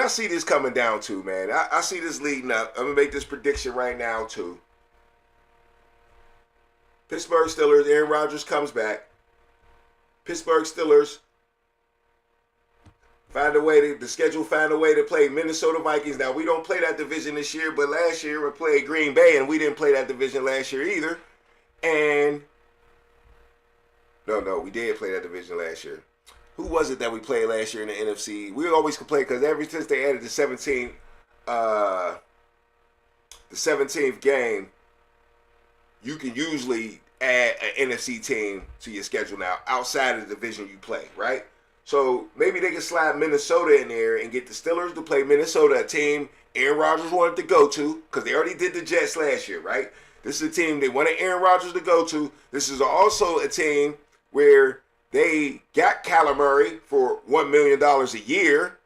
I see this coming down to, man. I see this leading up. I'm gonna make this prediction right now too. Pittsburgh Steelers, Aaron Rodgers comes back. Pittsburgh Steelers find a way to play Minnesota Vikings. Now, we don't play that division this year, but last year we played Green Bay, and we didn't play that division last year either. And no, we did play that division last year. Who was it that we played last year in the NFC? We always complain because ever since they added the 17th game, you can usually add an NFC team to your schedule now outside of the division you play, right? So maybe they can slide Minnesota in there and get the Steelers to play Minnesota, a team Aaron Rodgers wanted to go to because they already did the Jets last year, right? This is a team they wanted Aaron Rodgers to go to. This is also a team where they got Kyler Murray for $1 million a year,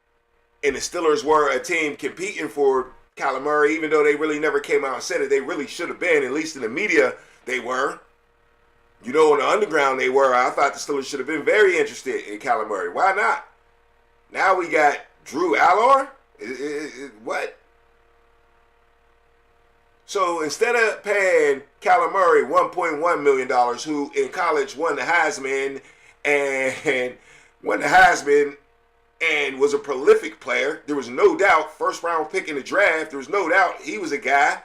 and the Steelers were a team competing for Kyler Murray, even though they really never came out and said it. They really should have been, at least in the media, they were. You know, in the underground they were. I thought the Steelers should have been very interested in Kyler Murray. Why not? Now we got Drew Aller? What? So instead of paying Kyler Murray $1.1 million, who in college won the Heisman and was a prolific player, there was no doubt, first round pick in the draft, there was no doubt he was a guy.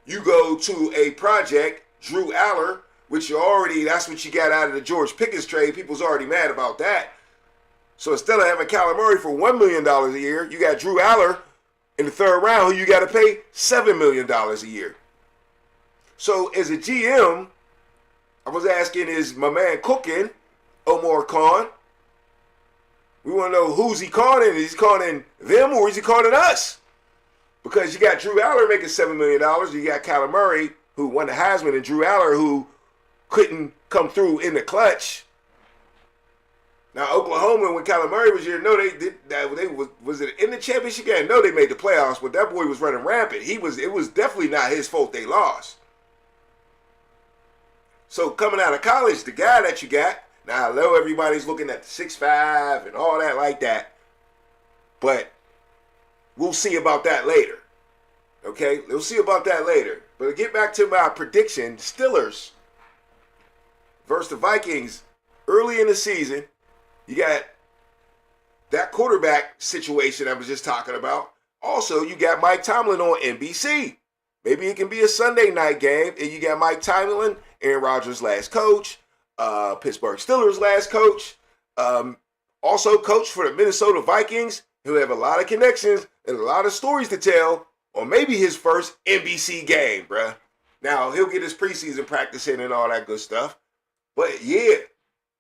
You go to a project, Drew Aller, which that's what you got out of the George Pickens trade. People's already mad about that. So instead of having Kyler Murray for $1 million a year, you got Drew Aller in the third round who you got to pay $7 million a year. So as a GM, I was asking, is my man cooking, Omar Khan? We want to know who's he calling. Is he calling them or is he calling us? Because you got Drew Aller making $7 million. You got Kyler Murray, who won the Heisman, and Drew Aller, who couldn't come through in the clutch. Now, Oklahoma, when Kyler Murray was here, no, they did that. Was it in the championship game? No, they made the playoffs, but that boy was running rampant. It was definitely not his fault they lost. So coming out of college, the guy that you got, now I know everybody's looking at the 6'5" and all that like that, but we'll see about that later. Okay, we'll see about that later. But to get back to my prediction, Steelers versus the Vikings early in the season. You got that quarterback situation I was just talking about. Also, you got Mike Tomlin on NBC. Maybe it can be a Sunday night game, and you got Mike Tomlin, Aaron Rodgers' last coach, Pittsburgh Steelers' last coach, also coach for the Minnesota Vikings, who have a lot of connections and a lot of stories to tell, or maybe his first NBC game, bruh. Now, he'll get his preseason practice in and all that good stuff. But yeah,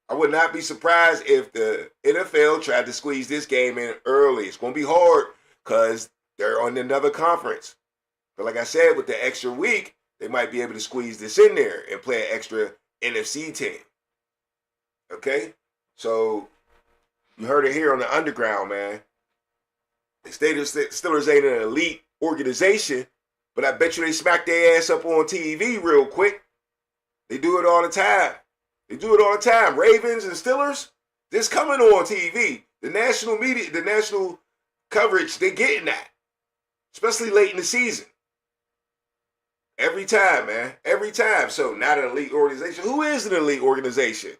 I would not be surprised if the NFL tried to squeeze this game in early. It's going to be hard because they're on another conference. But like I said, with the extra week, they might be able to squeeze this in there and play an extra NFC team. Okay? So, you heard it here on the underground, man. The Steelers ain't an elite organization, but I bet you they smack their ass up on TV real quick. They do it all the time. Ravens and Steelers, this coming on TV. The national media, the national coverage, they're getting that. Especially late in the season. Every time, man. Every time. So not an elite organization. Who is an elite organization?